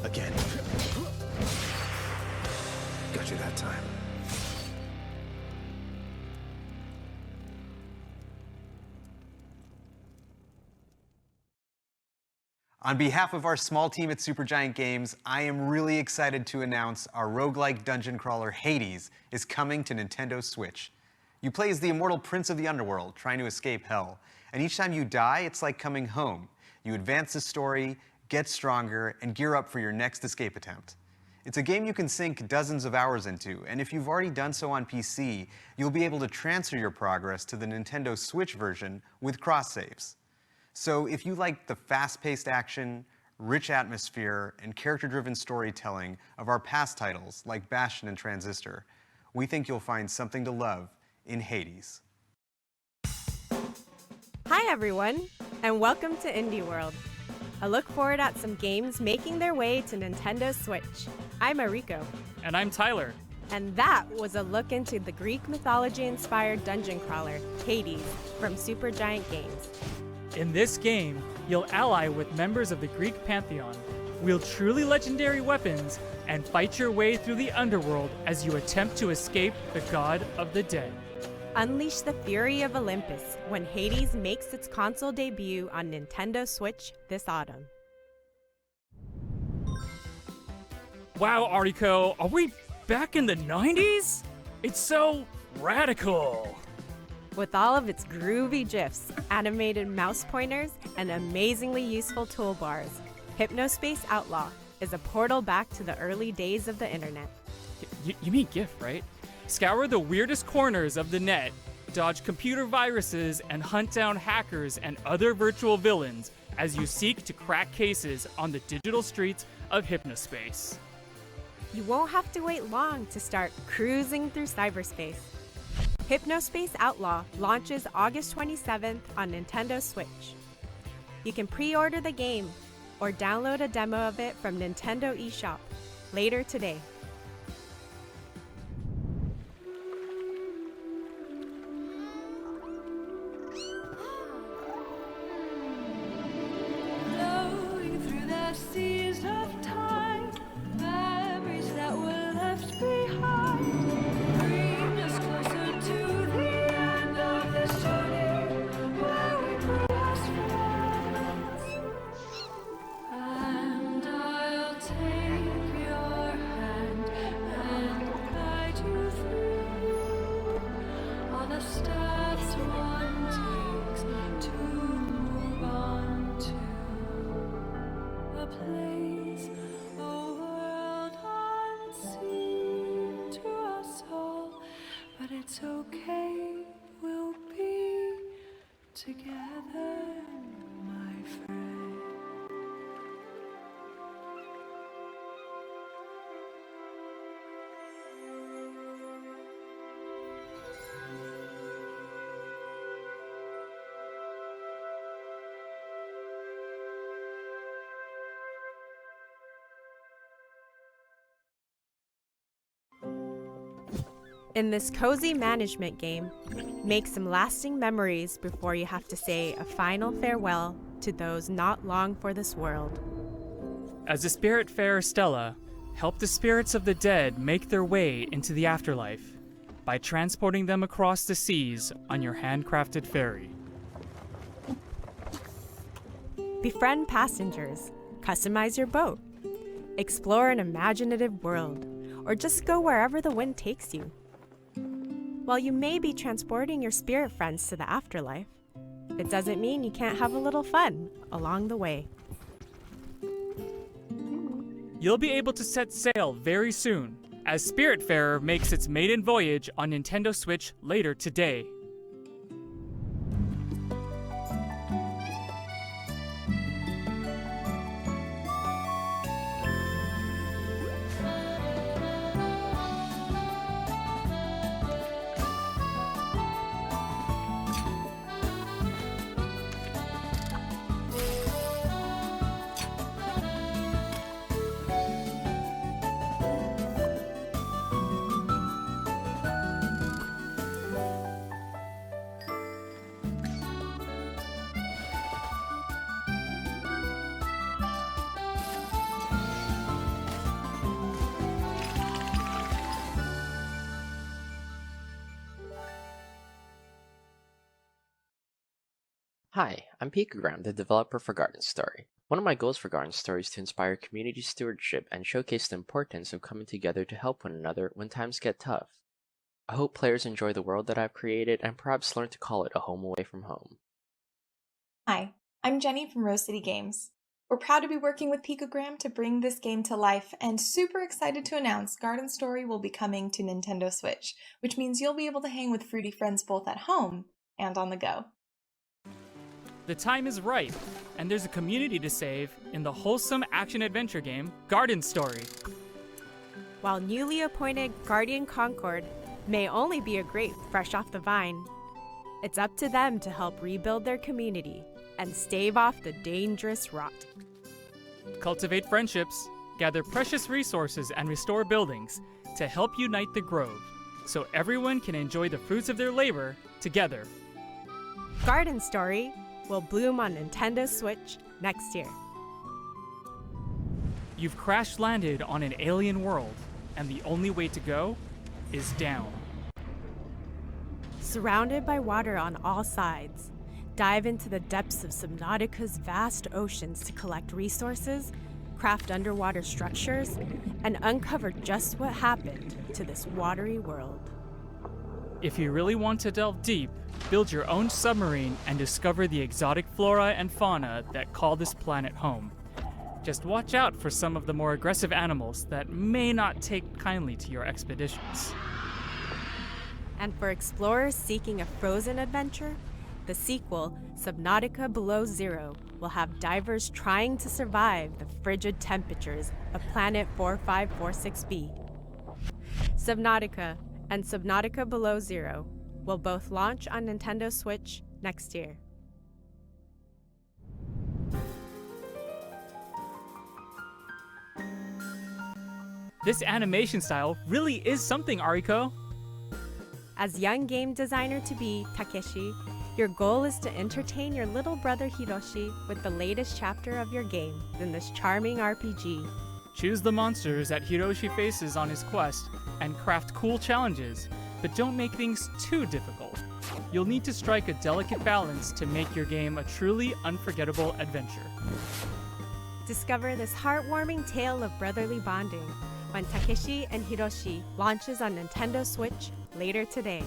Again. Got you that time. On behalf of our small team at Supergiant Games, I am really excited to announce our roguelike dungeon crawler Hades is coming to Nintendo Switch. You play as the immortal prince of the underworld, trying to escape hell. And each time you die, it's like coming home. You advance the story, get stronger, and gear up for your next escape attempt. It's a game you can sink dozens of hours into, and if you've already done so on PC, you'll be able to transfer your progress to the Nintendo Switch version with cross-saves. So if you like the fast-paced action, rich atmosphere, and character-driven storytelling of our past titles like Bastion and Transistor, we think you'll find something to love in Hades. Hi everyone, and welcome to Indie World. A look forward at some games making their way to Nintendo Switch. I'm Mariko. And I'm Tyler. And that was a look into the Greek mythology-inspired dungeon crawler, Hades, from Supergiant Games. In this game, you'll ally with members of the Greek pantheon, wield truly legendary weapons, and fight your way through the underworld as you attempt to escape the god of the dead. Unleash the fury of Olympus when Hades makes its console debut on Nintendo Switch this autumn. Wow, Ariko, are we back in the 90s? It's so radical. With all of its groovy GIFs, animated mouse pointers, and amazingly useful toolbars, Hypnospace Outlaw is a portal back to the early days of the internet. You mean GIF, right? Scour the weirdest corners of the net, dodge computer viruses, and hunt down hackers and other virtual villains as you seek to crack cases on the digital streets of Hypnospace. You won't have to wait long to start cruising through cyberspace. Hypnospace Outlaw launches August 27th on Nintendo Switch. You can pre-order the game or download a demo of it from Nintendo eShop later today. Flowing through the seas of time, memories that were left behind. Bring us closer to the end of this journey, where we grew as friends. And I'll take your hand and guide you through all the steps one takes to move on to a place, a world unseen to us all. But it's okay, we'll be together, my friend. In this cozy management game, make some lasting memories before you have to say a final farewell to those not long for this world. As a spiritfarer Stella, help the spirits of the dead make their way into the afterlife by transporting them across the seas on your handcrafted ferry. Befriend passengers, customize your boat, explore an imaginative world, or just go wherever the wind takes you. While you may be transporting your spirit friends to the afterlife, it doesn't mean you can't have a little fun along the way. You'll be able to set sail very soon, as Spiritfarer makes its maiden voyage on Nintendo Switch later today. Hi, I'm Picogram, the developer for Garden Story. One of my goals for Garden Story is to inspire community stewardship and showcase the importance of coming together to help one another when times get tough. I hope players enjoy the world that I've created and perhaps learn to call it a home away from home. Hi, I'm Jenny from Rose City Games. We're proud to be working with Picogram to bring this game to life and super excited to announce Garden Story will be coming to Nintendo Switch, which means you'll be able to hang with fruity friends both at home and on the go. The time is right, and there's a community to save in the wholesome action-adventure game, Garden Story. While newly appointed Guardian Concord may only be a grape fresh off the vine, it's up to them to help rebuild their community and stave off the dangerous rot. Cultivate friendships, gather precious resources, and restore buildings to help unite the grove, so everyone can enjoy the fruits of their labor together. Garden Story will bloom on Nintendo Switch next year. You've crash-landed on an alien world, and the only way to go is down. Surrounded by water on all sides, dive into the depths of Subnautica's vast oceans to collect resources, craft underwater structures, and uncover just what happened to this watery world. If you really want to delve deep, build your own submarine and discover the exotic flora and fauna that call this planet home. Just watch out for some of the more aggressive animals that may not take kindly to your expeditions. And for explorers seeking a frozen adventure, the sequel, Subnautica Below Zero, will have divers trying to survive the frigid temperatures of Planet 4546b. Subnautica and Subnautica Below Zero will both launch on Nintendo Switch next year. This animation style really is something, Ariko. As young game designer to be, Takeshi, your goal is to entertain your little brother Hiroshi with the latest chapter of your game in this charming RPG. Choose the monsters that Hiroshi faces on his quest and craft cool challenges, but don't make things too difficult. You'll need to strike a delicate balance to make your game a truly unforgettable adventure. Discover this heartwarming tale of brotherly bonding when Takeshi and Hiroshi launches on Nintendo Switch later today.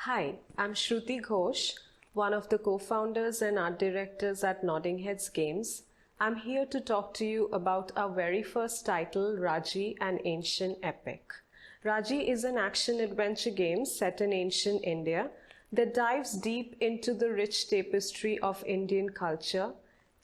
Hi, I'm Shruti Ghosh, one of the co-founders and art directors at Nodding Heads Games. I'm here to talk to you about our very first title, Raji, an Ancient Epic. Raji is an action-adventure game set in ancient India that dives deep into the rich tapestry of Indian culture,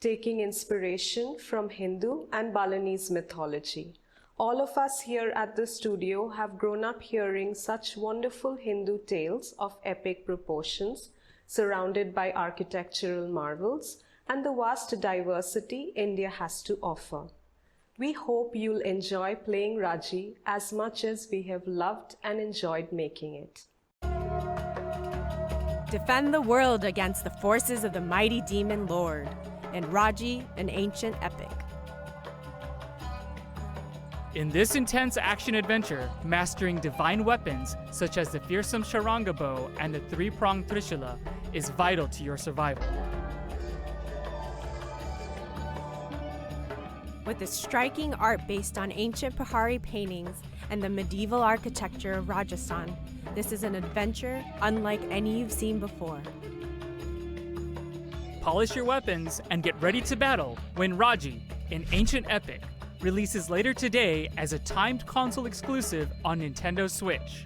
taking inspiration from Hindu and Balinese mythology. All of us here at the studio have grown up hearing such wonderful Hindu tales of epic proportions, surrounded by architectural marvels and the vast diversity India has to offer. We hope you'll enjoy playing Raji as much as we have loved and enjoyed making it. Defend the world against the forces of the mighty demon lord in Raji, an Ancient Epic. In this intense action-adventure, mastering divine weapons such as the fearsome Sharanga bow and the three-pronged Trishula is vital to your survival. With its striking art based on ancient Pahari paintings and the medieval architecture of Rajasthan, this is an adventure unlike any you've seen before. Polish your weapons and get ready to battle when Raji, an Ancient Epic, releases later today as a timed console exclusive on Nintendo Switch.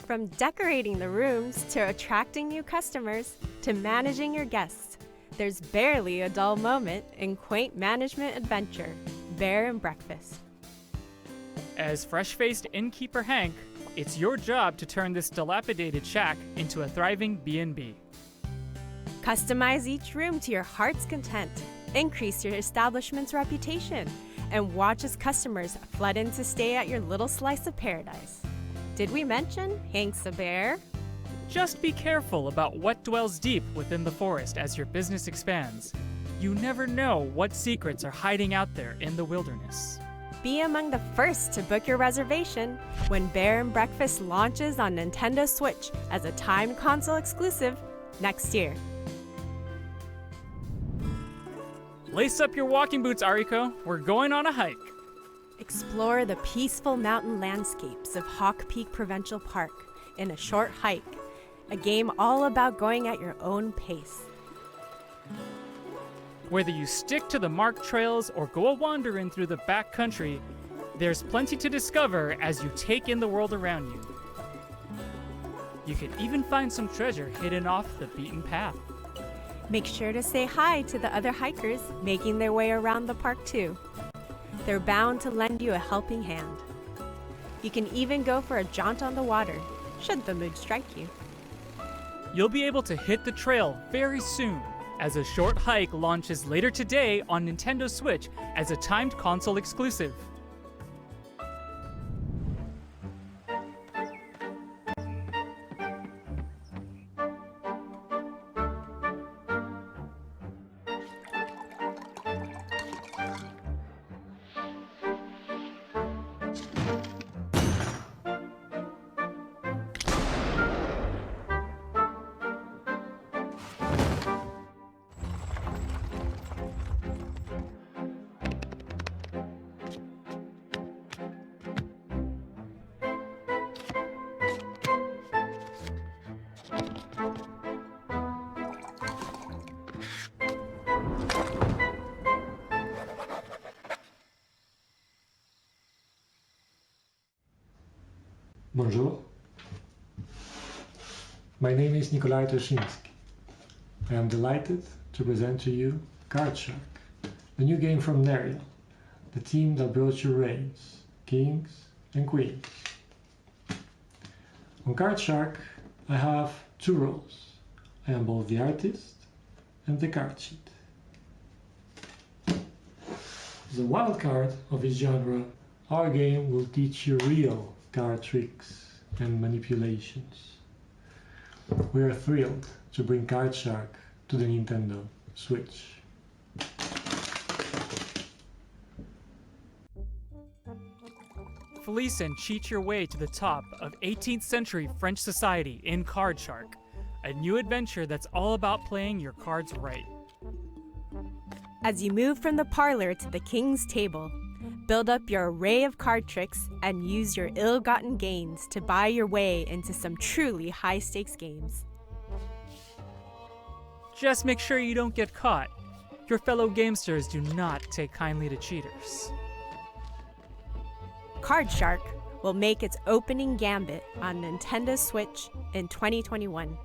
From decorating the rooms to attracting new customers to managing your guests, there's barely a dull moment in quaint management adventure, Bear and Breakfast. As fresh-faced innkeeper Hank, it's your job to turn this dilapidated shack into a thriving B&B. Customize each room to your heart's content, increase your establishment's reputation, and watch as customers flood in to stay at your little slice of paradise. Did we mention Hank's a bear? Just be careful about what dwells deep within the forest as your business expands. You never know what secrets are hiding out there in the wilderness. Be among the first to book your reservation when Bear and Breakfast launches on Nintendo Switch as a timed console exclusive next year. Lace up your walking boots, Ariko. We're going on a hike. Explore the peaceful mountain landscapes of Hawk Peak Provincial Park in a short hike, a game all about going at your own pace. Whether you stick to the marked trails or go a-wandering through the back country, there's plenty to discover as you take in the world around you. You can even find some treasure hidden off the beaten path. Make sure to say hi to the other hikers making their way around the park too. They're bound to lend you a helping hand. You can even go for a jaunt on the water, should the mood strike you. You'll be able to hit the trail very soon, as a short hike launches later today on Nintendo Switch as a timed console exclusive. Bonjour. My name is Nikolai Toshinsky. I am delighted to present to you Card Shark, the new game from Nederlands, the team that brought you reigns, kings and queens. On Card Shark, I have two roles. I am both the artist and the card sheet. As a wild card of its genre, our game will teach you real card tricks and manipulations. We are thrilled to bring Card Shark to the Nintendo Switch. Fleece and cheat your way to the top of 18th century French society in Card Shark, a new adventure that's all about playing your cards right. As you move from the parlor to the king's table, build up your array of card tricks and use your ill-gotten gains to buy your way into some truly high-stakes games. Just make sure you don't get caught. Your fellow gamesters do not take kindly to cheaters. Card Shark will make its opening gambit on Nintendo Switch in 2021.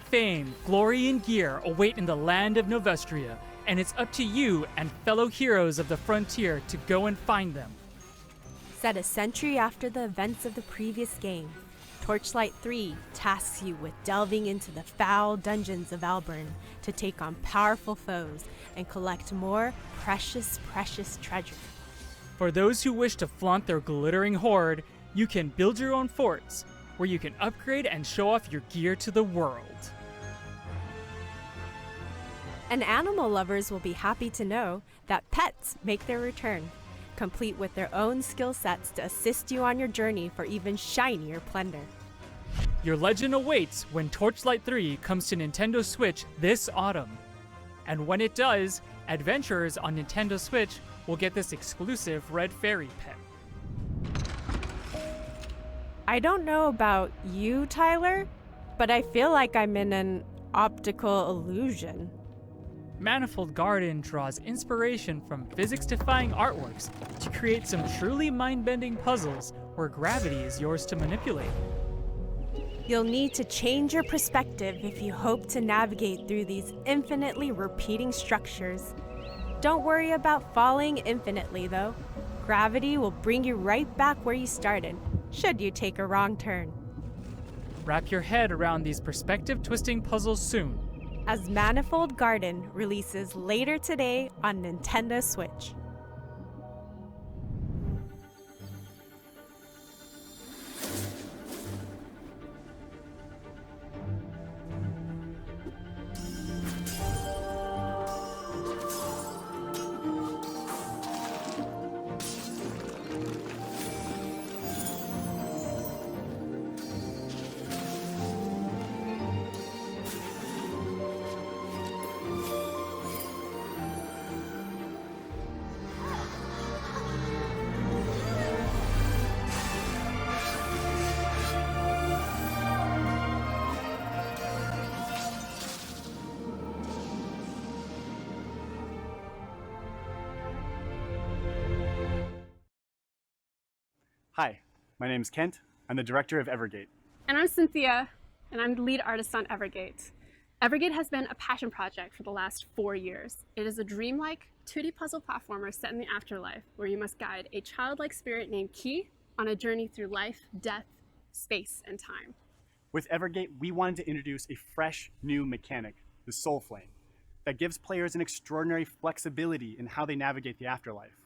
Fame, glory, and gear await in the land of Novestria, and it's up to you and fellow heroes of the frontier to go and find them. Set a century after the events of the previous game, Torchlight 3 tasks you with delving into the foul dungeons of Alburn to take on powerful foes and collect more precious treasure. For those who wish to flaunt their glittering hoard, you can build your own forts, where you can upgrade and show off your gear to the world. And animal lovers will be happy to know that pets make their return, complete with their own skill sets to assist you on your journey for even shinier plunder. Your legend awaits when Torchlight 3 comes to Nintendo Switch this autumn. And when it does, adventurers on Nintendo Switch will get this exclusive red fairy pet. I don't know about you, Tyler, but I feel like I'm in an optical illusion. Manifold Garden draws inspiration from physics-defying artworks to create some truly mind-bending puzzles where gravity is yours to manipulate. You'll need to change your perspective if you hope to navigate through these infinitely repeating structures. Don't worry about falling infinitely, though. Gravity will bring you right back where you started, should you take a wrong turn. Wrap your head around these perspective-twisting puzzles soon, as Manifold Garden releases later today on Nintendo Switch. Hi, my name's Kent. I'm the director of Evergate. And I'm Cynthia, and I'm the lead artist on Evergate. Evergate has been a passion project for the last 4 years. It is a dreamlike 2D puzzle platformer set in the afterlife, where you must guide a childlike spirit named Key on a journey through life, death, space, and time. With Evergate, we wanted to introduce a fresh, new mechanic, the Soul Flame, that gives players an extraordinary flexibility in how they navigate the afterlife,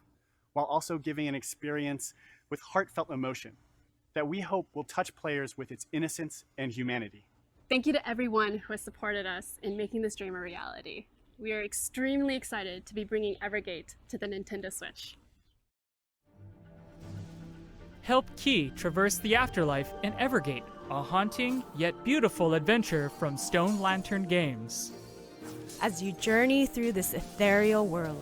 while also giving an experience with heartfelt emotion that we hope will touch players with its innocence and humanity. Thank you to everyone who has supported us in making this dream a reality. We are extremely excited to be bringing Evergate to the Nintendo Switch. help Key traverse the afterlife in Evergate, a haunting yet beautiful adventure from Stone Lantern Games. As you journey through this ethereal world,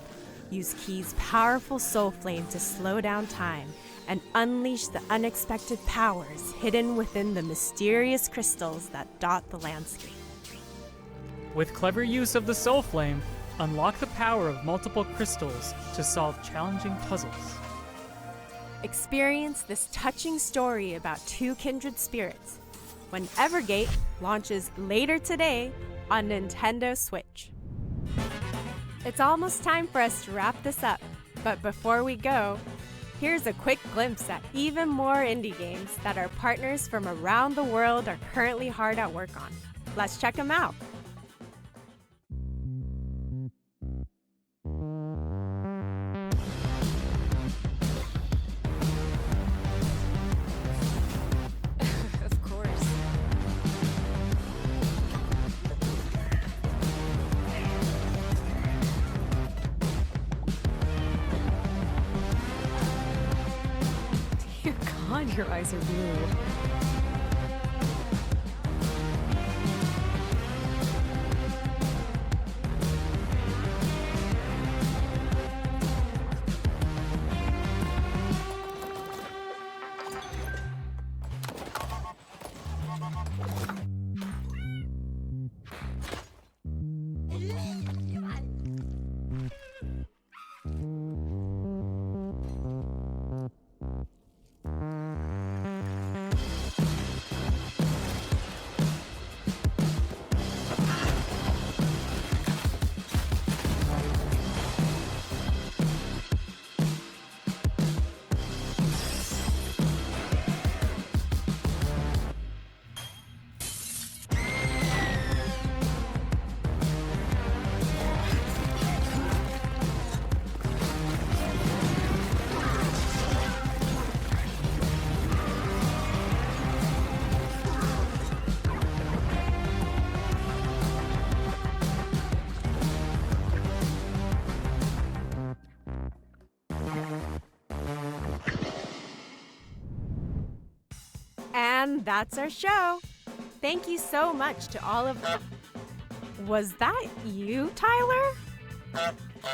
use Key's powerful soul flame to slow down time and unleash the unexpected powers hidden within the mysterious crystals that dot the landscape. With clever use of the soul flame, unlock the power of multiple crystals to solve challenging puzzles. Experience this touching story about two kindred spirits when Evergate launches later today on Nintendo Switch. It's almost time for us to wrap this up, but before we go, here's a quick glimpse at even more indie games that our partners from around the world are currently hard at work on. Let's check them out. Of course. Dear God, your eyes are blue. And that's our show. Thank you so much to all of... Was that you, Tyler?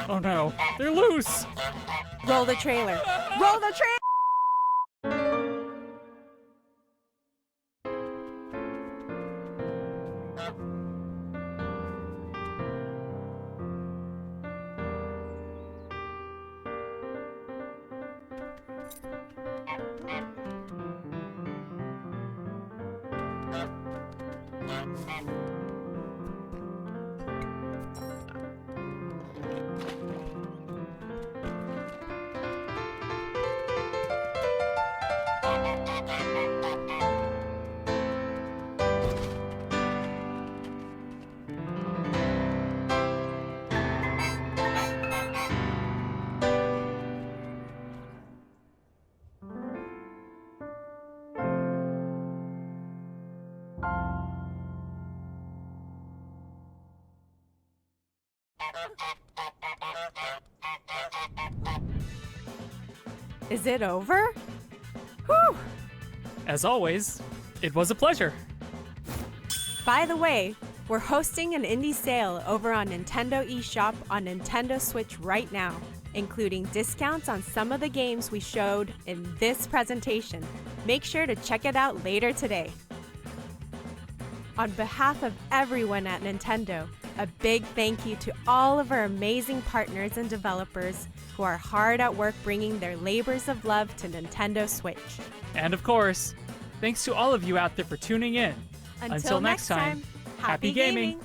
Oh no, they're loose! Roll the trailer. Roll the trailer! Is it over? Whew! As always, it was a pleasure. By the way, we're hosting an indie sale over on Nintendo eShop on Nintendo Switch right now, including discounts on some of the games we showed in this presentation. Make sure to check it out later today. On behalf of everyone at Nintendo, a big thank you to all of our amazing partners and developers who are hard at work bringing their labors of love to Nintendo Switch. And of course, thanks to all of you out there for tuning in. Until next time, happy gaming!